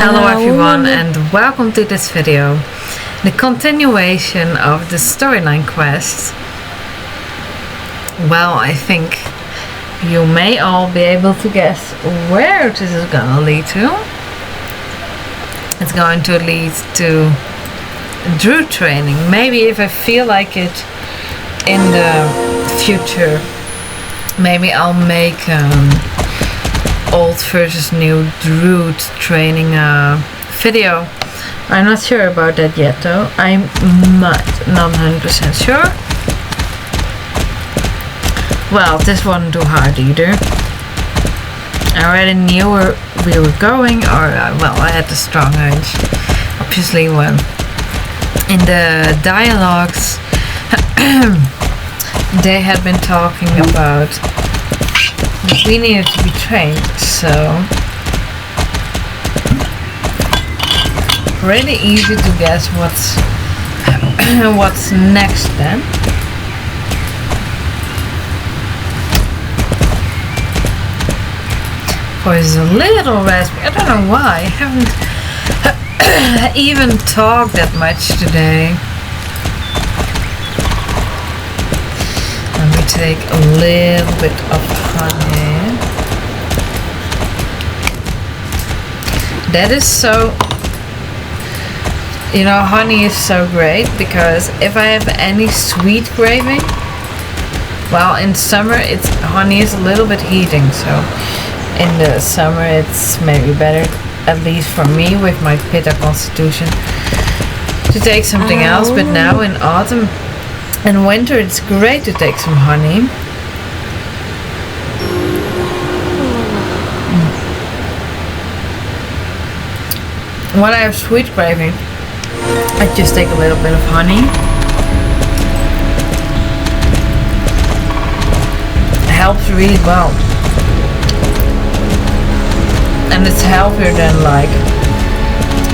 Hello everyone and welcome to this video, the continuation of the storyline quest. Well, I think you may all be able to guess where this is gonna lead to. It's going to lead to Druid training. Maybe if I feel like it in the future, maybe I'll make old versus new Druid training video. I'm not sure about that yet though. I'm not 100% sure. Well, this wasn't too hard either. I already knew where we were going, or well, I had the strong hunch. Obviously, when in the dialogues they had been talking about we needed to be trained, so really easy to guess what's what's next then. Was a little raspy. I don't know why. I haven't even talked that much today. Let me take a little bit of honey. That is so, you know, honey is so great because if I have any sweet craving, well, in summer honey is a little bit heating, so in the summer it's maybe better, at least for me with my pitta constitution, to take something else. But now in autumn and winter it's great to take some honey. When I have sweet craving, I just take a little bit of honey. It helps really well. And it's healthier than like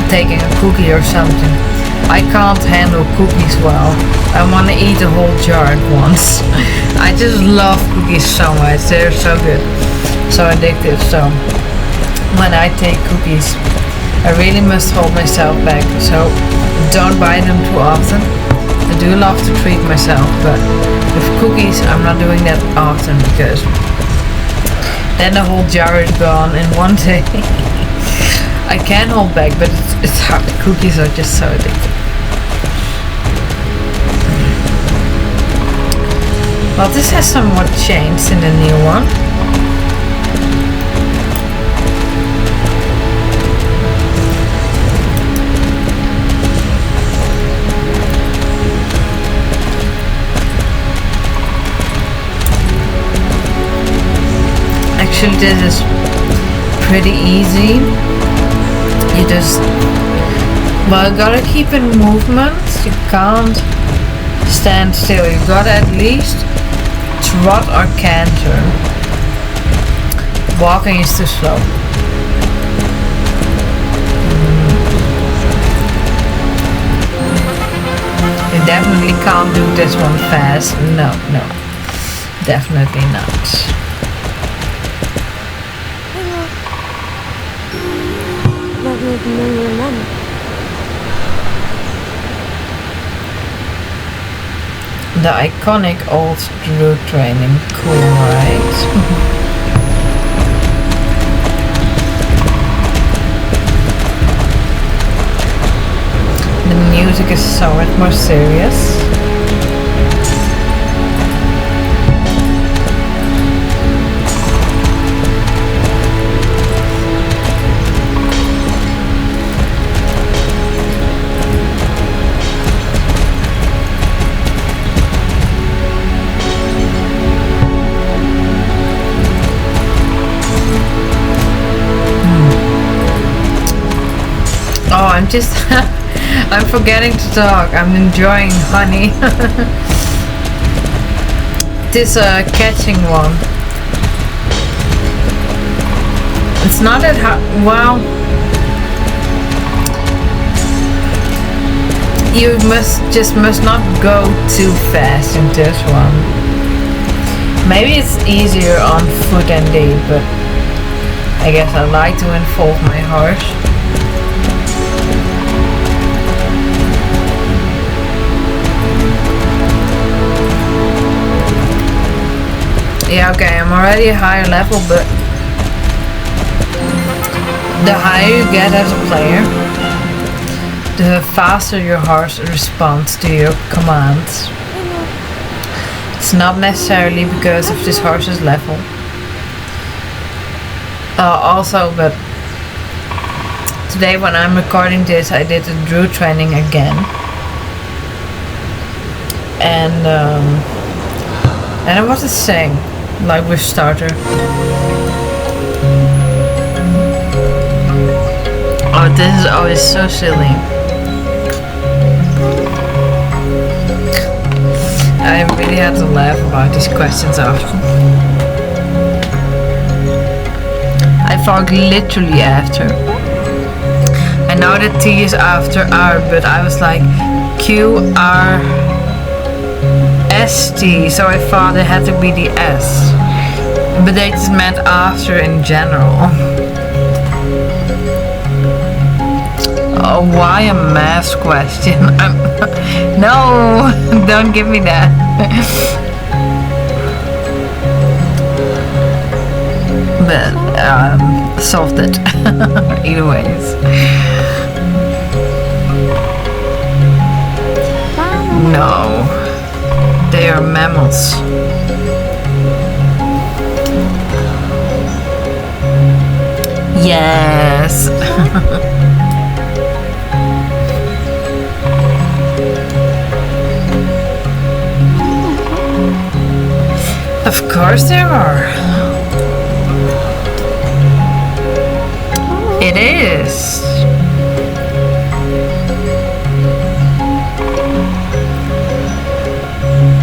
taking a cookie or something. I can't handle cookies well. I want to eat a whole jar at once. I just love cookies so much. They're so good, so addictive. So when I take cookies, I really must hold myself back. So don't buy them too often. I do love to treat myself, but with cookies I'm not doing that often because then the whole jar is gone in one day. I can hold back, but it's hard. Cookies are just so addictive. Well, this has somewhat changed in the new one. Actually, this is pretty easy. You just, well, you gotta keep in movement. You can't stand still. You gotta at least trot or canter. Walking is too slow. You definitely can't do this one fast. No, definitely not. The iconic old Druid training, cool, right? The music is so much more serious. Oh, I'm forgetting to talk. I'm enjoying honey. This catching one. It's not that hard. Well, you must not go too fast in this one. Maybe it's easier on foot and day, but I guess I like to involve my horse. Yeah, okay, I'm already a higher level, but the higher you get as a player, the faster your horse responds to your commands. It's not necessarily because of this horse's level. Also, but today when I'm recording this, I did a Druid training again. And it was the same, like with starter. Oh, this is always so silly. I really had to laugh about these questions often. I thought literally after. I know that T is after R, but I was like QRST, so I thought it had to be the S. But they just meant after in general. Oh, why a math question? No, don't give me that. But solved it. Either ways. No, they are mammals. Yes. Of course there are. It is.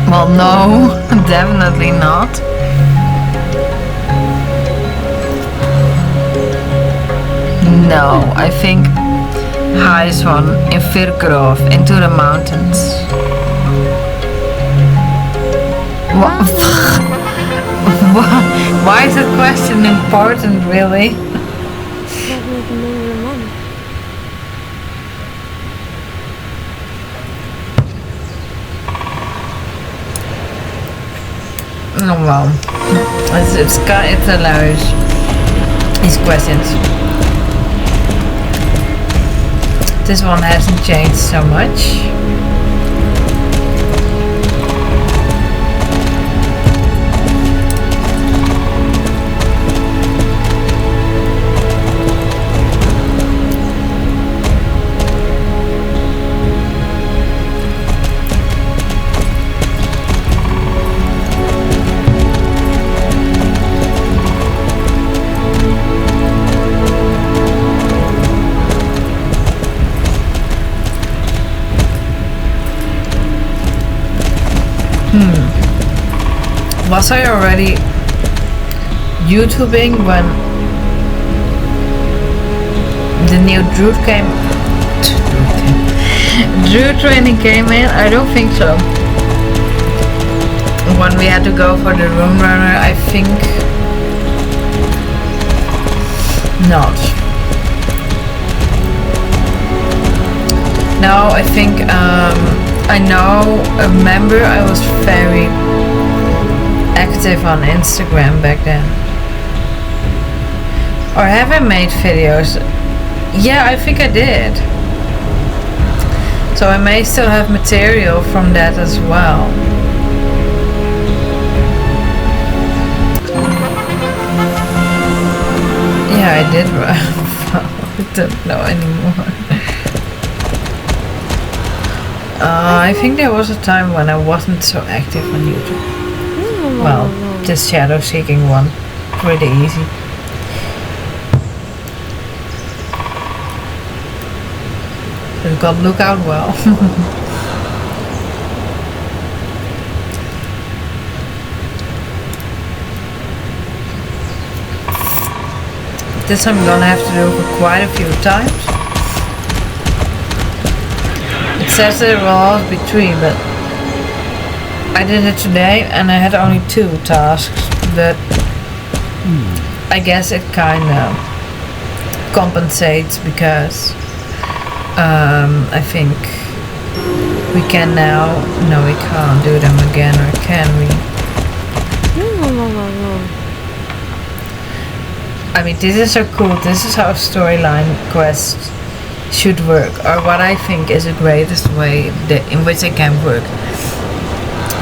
Well, no, definitely not. No, I think highest one in Virkrov, into the mountains. Why is that question important, really? Oh well, it's hilarious, these questions. This one hasn't changed so much. Was I already YouTubing when the new Druid training came in? I don't think so. When we had to go for the room runner, I think not. No, I think I remember I was very active on Instagram back then. Or have I made videos? Yeah, I think I did. So I may still have material from that as well. Yeah, I did. I don't know anymore. I think there was a time when I wasn't so active on YouTube. Well, this shadow seeking one, pretty easy. You've got to look out well. This I'm gonna have to do for quite a few times. It says there will always be 3, but I did it today and I had only 2 tasks, but I guess it kinda compensates because I think we can now, no we can't do them again, or can we? I mean, this is so cool. This is how StorylineQuest should work, or what I think is the greatest way in which it can work.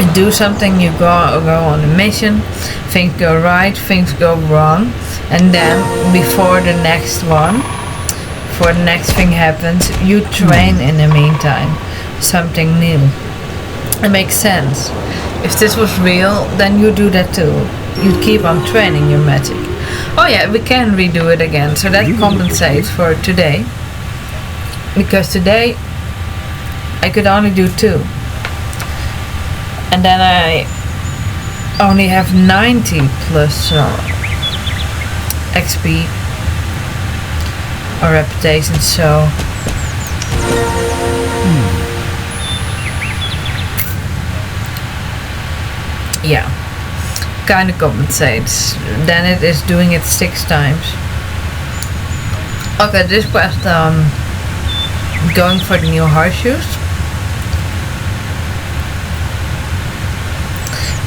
You do something, you go on a mission, things go right, things go wrong, and then before the next thing happens, you train in the meantime something new. It makes sense. If this was real, then you do that too. You keep on training your magic. Oh yeah, we can redo it again, so that compensates for today. Because today I could only do 2. And then I only have 90 plus XP or reputation, so yeah, kind of compensates. Then it is doing it 6 times. Okay, this quest, going for the new horseshoes.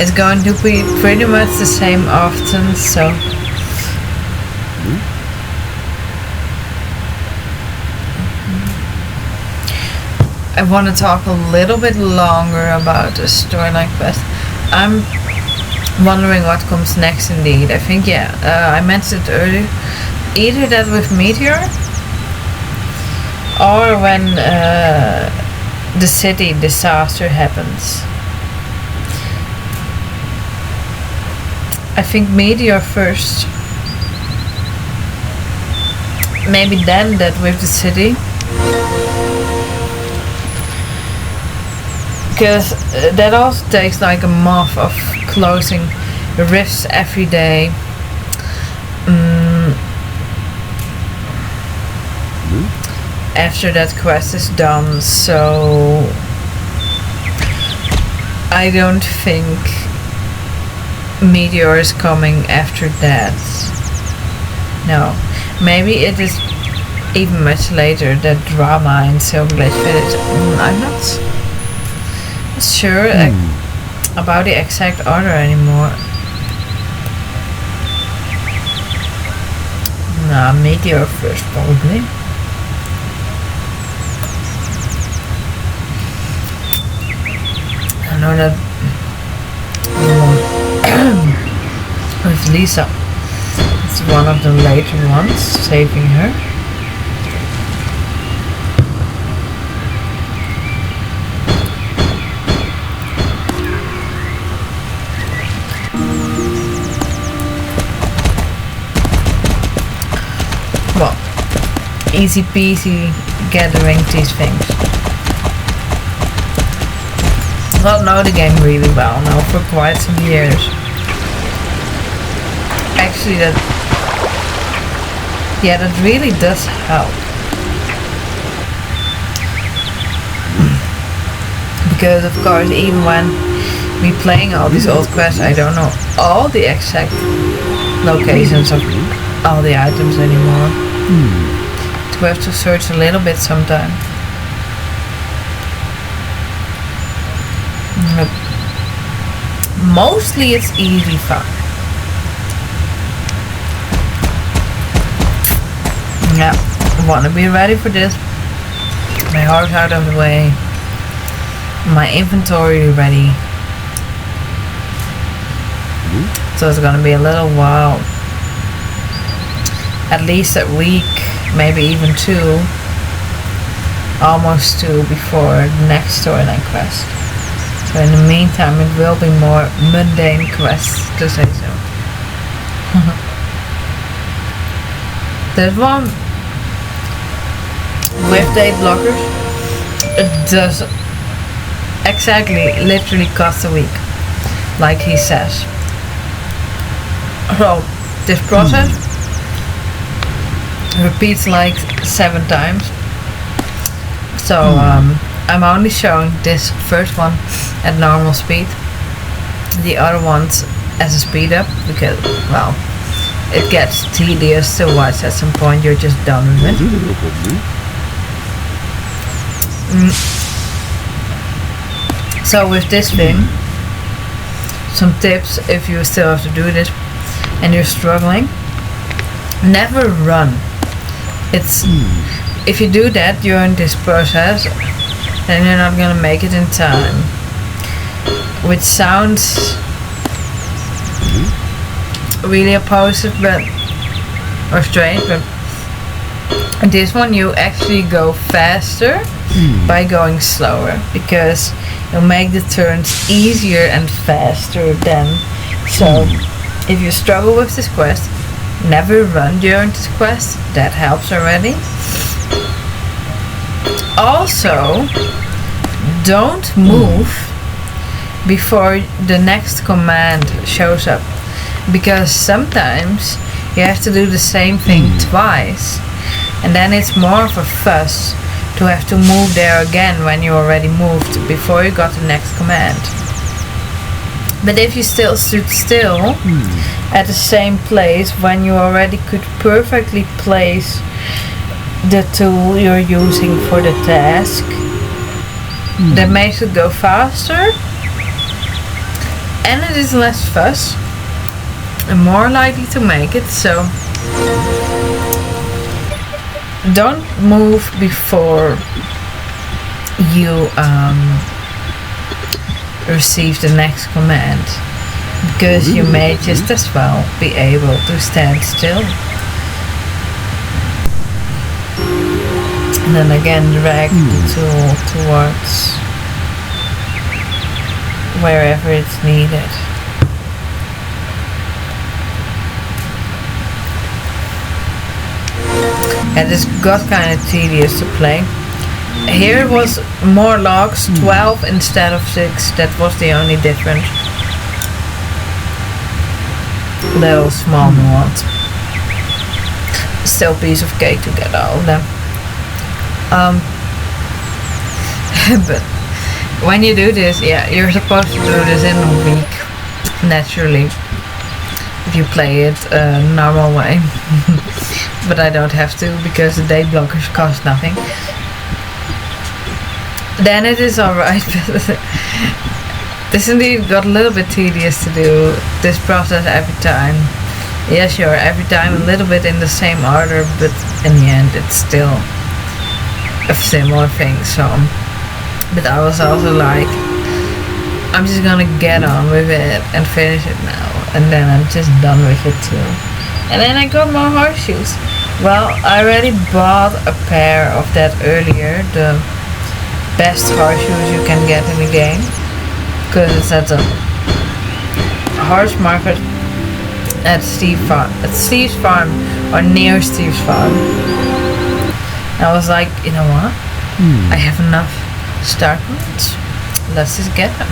It's going to be pretty much the same often, so I want to talk a little bit longer about the StorylineQuest. I'm wondering what comes next indeed. I think, yeah, I mentioned it earlier, either that with Meteor or when the city disaster happens. I think Meteor first. Maybe then that with the city. Because that also takes like a month of closing the rifts every day. After that quest is done, so I don't think Meteor is coming after that. No, maybe it is even much later, that drama in Silver Glade Village. I'm not sure about the exact order anymore. Nah, Meteor first probably. I know that with Lisa, it's one of the later ones, saving her. Well, easy peasy gathering these things. Not know the game really well now for quite some years. Actually, that really does help. Because of course, even when we playing all these old quests, I don't know all the exact locations of all the items anymore. So we have to search a little bit sometimes. Mostly it's easy fun. Yeah, I want to be ready for this. My horse out of the way. My inventory ready. So it's gonna be a little while. At least a week, maybe even 2. Almost 2 before the next StorylineQuest. So in the meantime, it will be more mundane quests, to say so. There's one with date blockers. It does exactly, literally cost a week, like he says. So this process repeats like 7 times. So I'm only showing this first one at normal speed, the other ones as a speed up, because, well, it gets tedious to watch. At some point you're just done with it. So with this thing, some tips if you still have to do this and you're struggling. Never run. It's if you do that during this process, then you're not gonna make it in time. Which sounds really opposite, but or strange, but this one you actually go faster by going slower, because you'll make the turns easier and faster then. So if you struggle with this quest, never run during this quest. That helps already. Also, don't move before the next command shows up, because sometimes you have to do the same thing twice, and then it's more of a fuss to have to move there again when you already moved before you got the next command. But if you still stood still at the same place when you already could perfectly place the tool you're using for the task, that makes it go faster, and it is less fuss and more likely to make it. So don't move before you receive the next command, because you may just as well be able to stand still and then again drag the tool towards wherever it's needed. And this got kind of tedious to play. Here it was more logs, 12 instead of 6. That was the only difference. Little small nuance. Still piece of cake to get all of them. But when you do this, yeah, you're supposed to do this in a week, naturally, if you play it normal way. But I don't have to, because the day blockers cost nothing. Then it is alright. This indeed got a little bit tedious to do this process every time. Yeah, sure, every time a little bit in the same order, but in the end it's still a similar thing. So, but I was also like, I'm just gonna get on with it and finish it now, and then I'm just done with it too. And then I got more horseshoes. Well, I already bought a pair of that earlier, the best horseshoes you can get in the game, because it's at the horse market at Steve's farm, or near Steve's farm. And I was like, you know what? I have enough star coins. Let's just get them.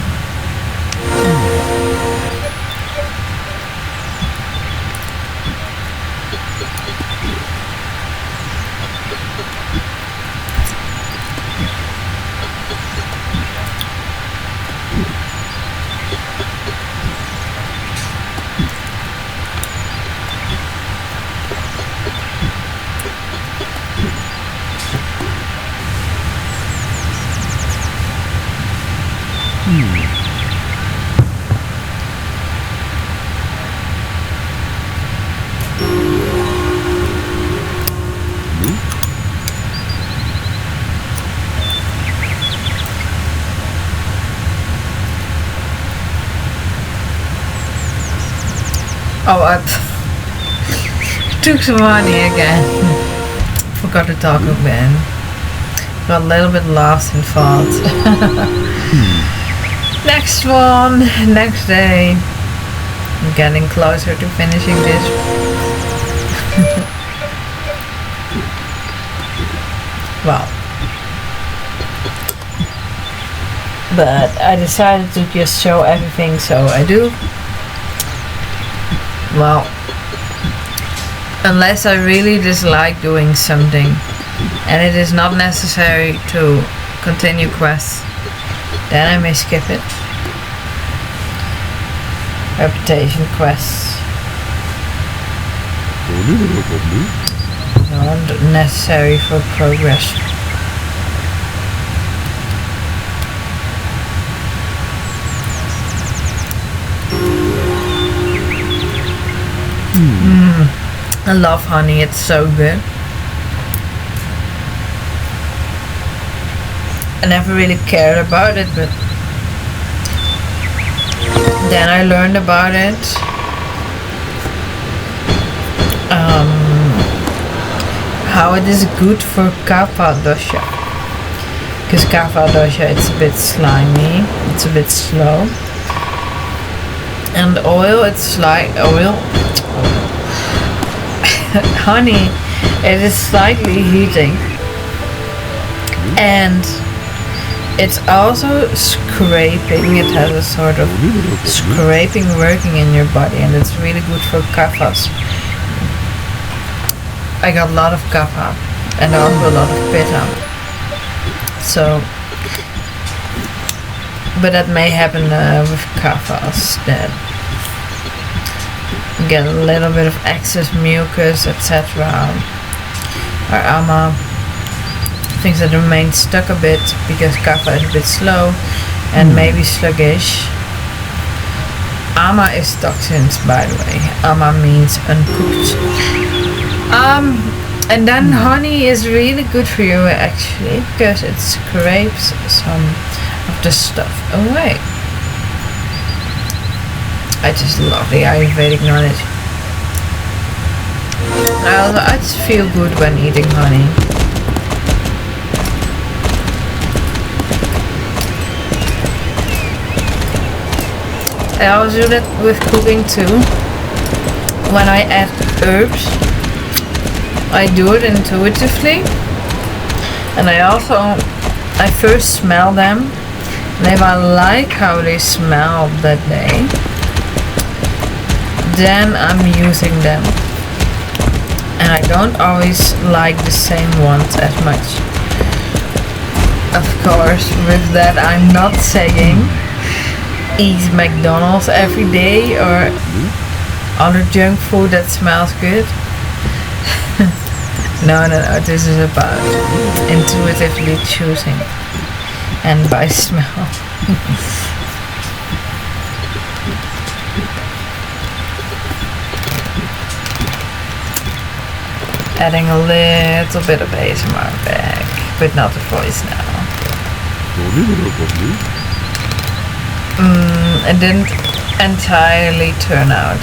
Oh, I took some money again. Forgot to talk again. Got a little bit lost in thought. Next one, next day. I'm getting closer to finishing this. Well, but I decided to just show everything, so I do. Well, unless I really dislike doing something and it is not necessary to continue quests, then I may skip it. Reputation quests. Not necessary for progress. I love honey, it's so good. I never really cared about it, but then I learned about it. How it is good for kapha dosha. Because kapha dosha, it's a bit slimy, it's a bit slow. And oil, it's like oil. Honey, it is slightly heating. And it's also scraping. It has a sort of scraping working in your body, and it's really good for kaphas. I got a lot of kapha and also a lot of pitta. So, but that may happen with kaphas that get a little bit of excess mucus, etc. Or ama, things that remain stuck a bit because kapha is a bit slow and maybe sluggish. Ama is toxins, by the way. Ama means uncooked. And then honey is really good for you actually, because it scrapes some of the stuff away. I just love the Ayurvedic knowledge. I just feel good when eating honey. I always do that with cooking too. When I add herbs, I do it intuitively, and I first smell them, and if I like how they smell that day, then I'm using them. And I don't always like the same ones as much. Of course, with that I'm not saying eat McDonald's every day or other junk food that smells good. No, this is about intuitively choosing and by smell. Adding a little bit of ASMR back, but not the voice now. It didn't entirely turn out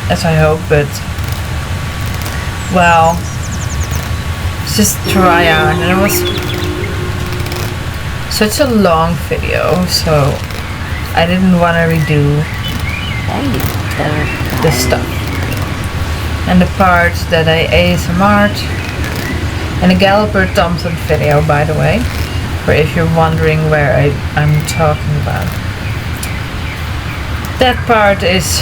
as I hoped, but well, just try out. And it was such a long video, so I didn't want to redo the stuff. And the parts that I ASMR'd, and the Galloper Thompson video, by the way, for if you're wondering where I'm talking about. That part is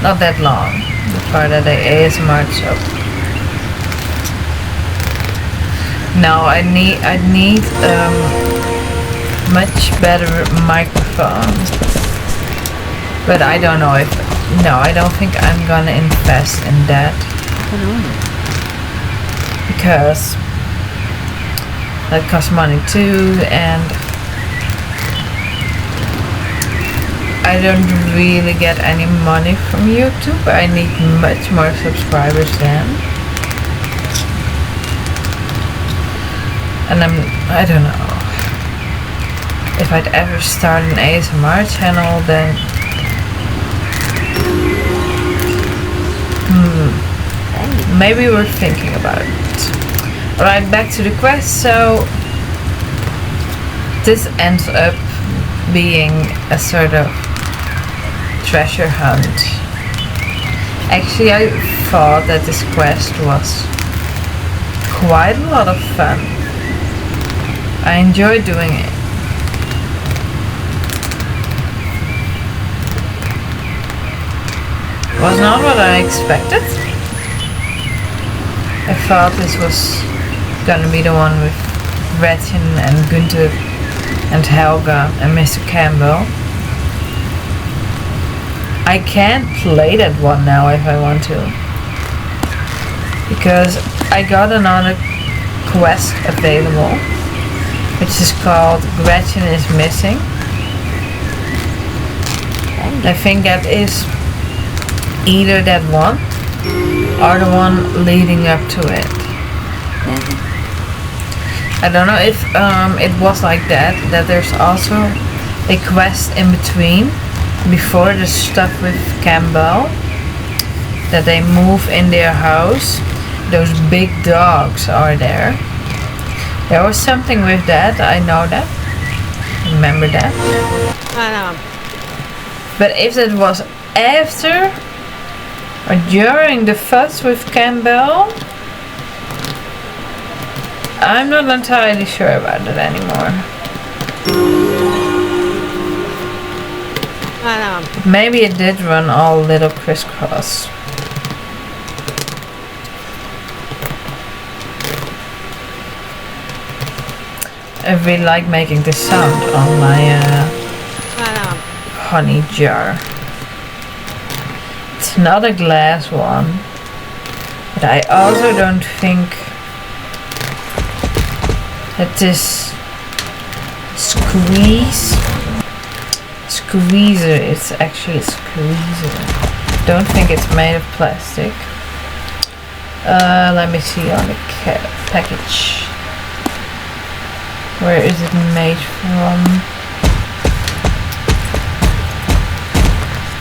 not that long, the part that I ASMR'd, so no, I need much better microphone, but I don't know if, no, I don't think I'm gonna invest in that, because that costs money too, and I don't really get any money from YouTube. I need much more subscribers then. And I don't know. If I'd ever start an ASMR channel, then maybe we're thinking about it. Alright, back to the quest. So this ends up being a sort of treasure hunt. Actually, I thought that this quest was quite a lot of fun. I enjoy doing it. Was not what I expected. I thought this was gonna be the one with Gretchen and Gunther and Helga and Mr. Campbell. I can't play that one now if I want to, because I got another quest available, which is called Gretchen is Missing. I think that is either that one or the one leading up to it. I don't know if it was like that there's also a quest in between, before the stuff with Campbell, that they move in their house. Those big dogs are there. There was something with that, I know that. Remember that. But if it was after or during the fuss with Campbell, I'm not entirely sure about it anymore. Maybe it did run all a little crisscross. I really like making this sound on my honey jar. It's not a glass one, but I also don't think that this squeezer, it's actually a squeezer. Don't think it's made of plastic. Let me see on the package. Where is it made from?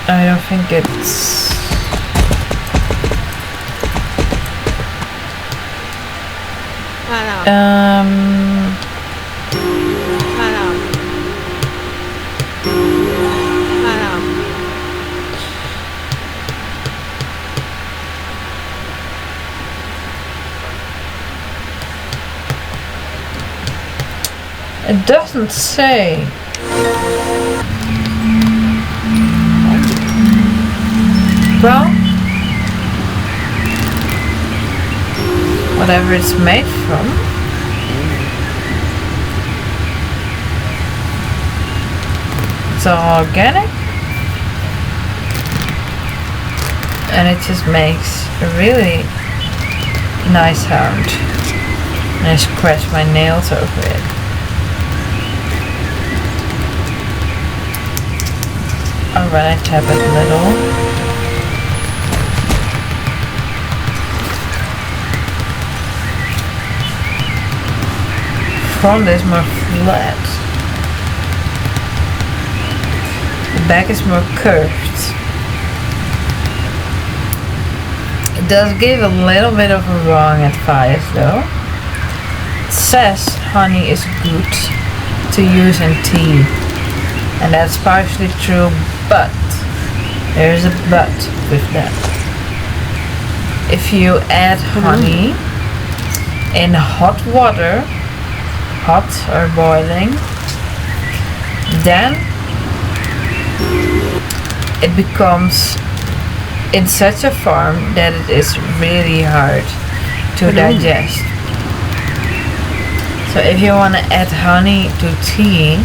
I don't think it's... It doesn't say. Well, whatever it's made from. It's all organic. And it just makes a really nice sound. And I scratch my nails over it. Alright, I tap it a little. Front is more flat. The back is more curved. It does give a little bit of a wrong advice though. It says honey is good to use in tea. And that's partially true, but there's a but with that. If you add honey in hot water, hot or boiling, then it becomes in such a form that it is really hard to digest. So if you want to add honey to tea,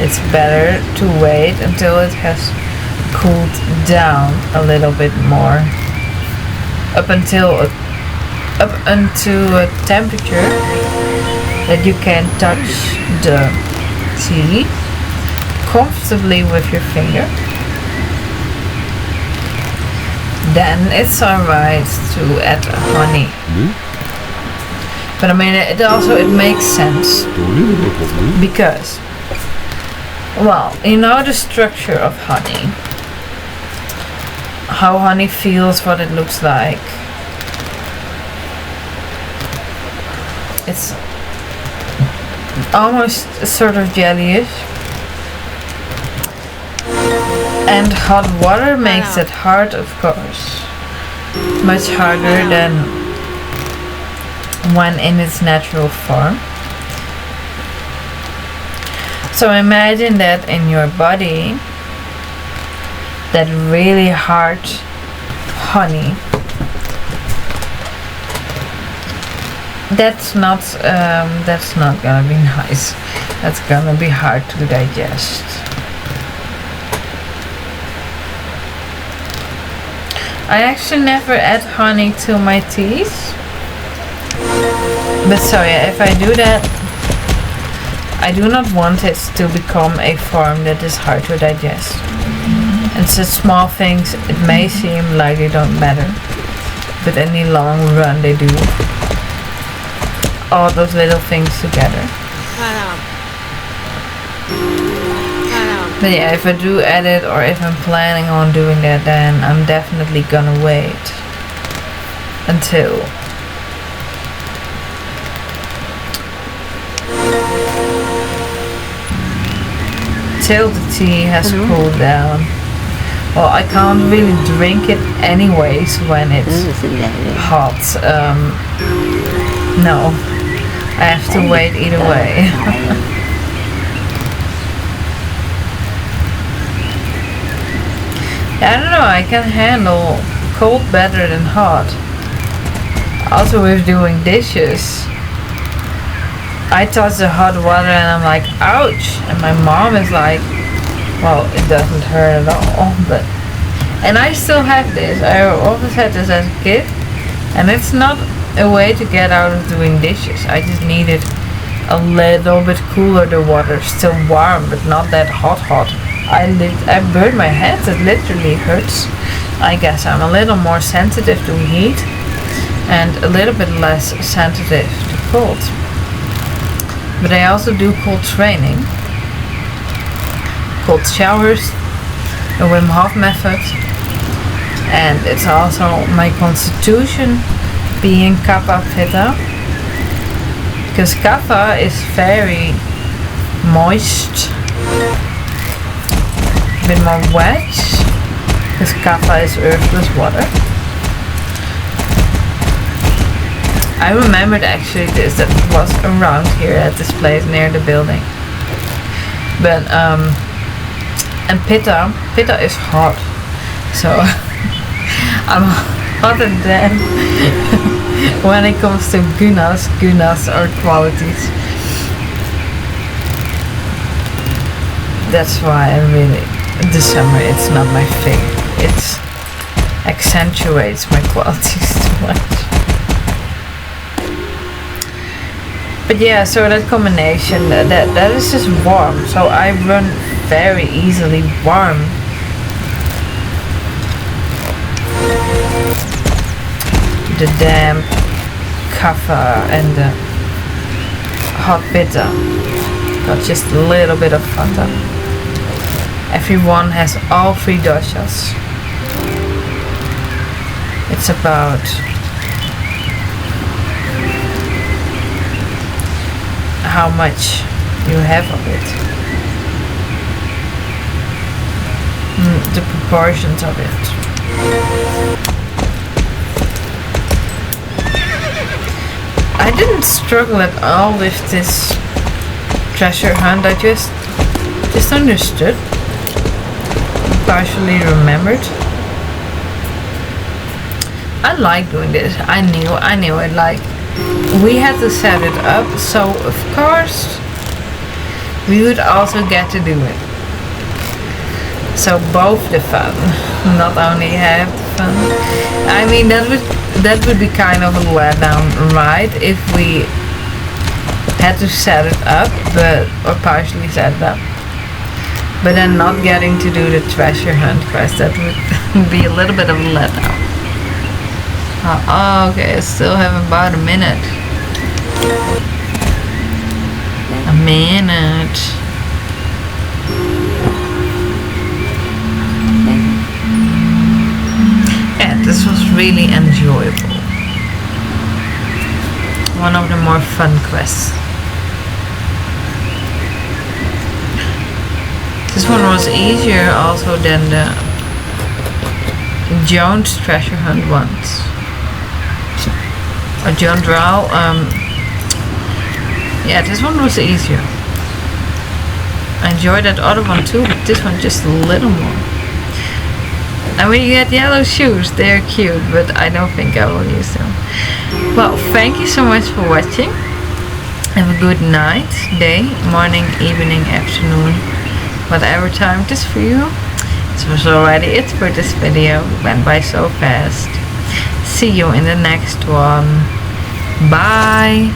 it's better to wait until it has cooled down a little bit more, up until a temperature that you can touch the tea comfortably with your finger. Then it's alright to add honey. But I mean, it makes sense because, well, you know the structure of honey, how honey feels, what it looks like. It's almost sort of jellyish, and hot water makes it hard, of course, much harder than when in its natural form. So imagine that in your body, that really hard honey. That's not gonna be nice. That's gonna be hard to digest. I actually never add honey to my teas. But so yeah, if I do that, I do not want it to become a form that is hard to digest. And such small things, it may seem like they don't matter. but in the long run they do all those little things together. But yeah, if I do edit or if I'm planning on doing that, then I'm definitely gonna wait until the tea has cooled down. Well, I can't really drink it anyways when it's hot. No, I have to wait either way. I don't know, I can handle cold better than hot. Also with doing dishes, I touch the hot water and I'm like, ouch! And my mom is like, well, it doesn't hurt at all, but... And I still have this, I always had this as a kid, and it's not a way to get out of doing dishes. I just needed a little bit cooler, the water, still warm, but not that hot. I burned my hands, it literally hurts. I guess I'm a little more sensitive to heat and a little bit less sensitive to cold. But I also do cold training, cold showers, the Wim Hof method, and it's also my constitution being Kapha Pitta, because Kapha is very moist, a bit more wet, because Kapha is earth plus water. I remembered actually this, that was around here at this place near the building. But and Pitta is hot, so I'm hotter than when it comes to gunas or qualities. That's why I really, this summer it's not my thing. It accentuates my qualities too much. But yeah, so that combination, that is just warm. So I run very easily warm. The damp Kapha and the hot Pitta got just a little bit of Vata. Everyone has all three doshas. It's about how much you have of it, the proportions of it. I didn't struggle at all with this treasure hunt. I just understood, partially remembered. I like doing this. I knew it. Like, we had to set it up, so of course we would also get to do it. So both the fun, not only have the fun. I mean, that would be kind of a letdown, right? If we had to set it up, or partially set it up, but then not getting to do the treasure hunt quest, that would be a little bit of a letdown. Oh, okay, I still have about a minute. A minute. Yeah, this was really enjoyable. One of the more fun quests. This one was easier also than the Jones treasure hunt ones. Or John Drow. Yeah, this one was easier. I enjoyed that other one too, but this one just a little more. And we get yellow shoes, they're cute, but I don't think I will use them. Well, thank you so much for watching. Have a good night, day, morning, evening, afternoon, whatever time it is for you. This was already it for this video. It went by so fast. See you in the next one. Bye.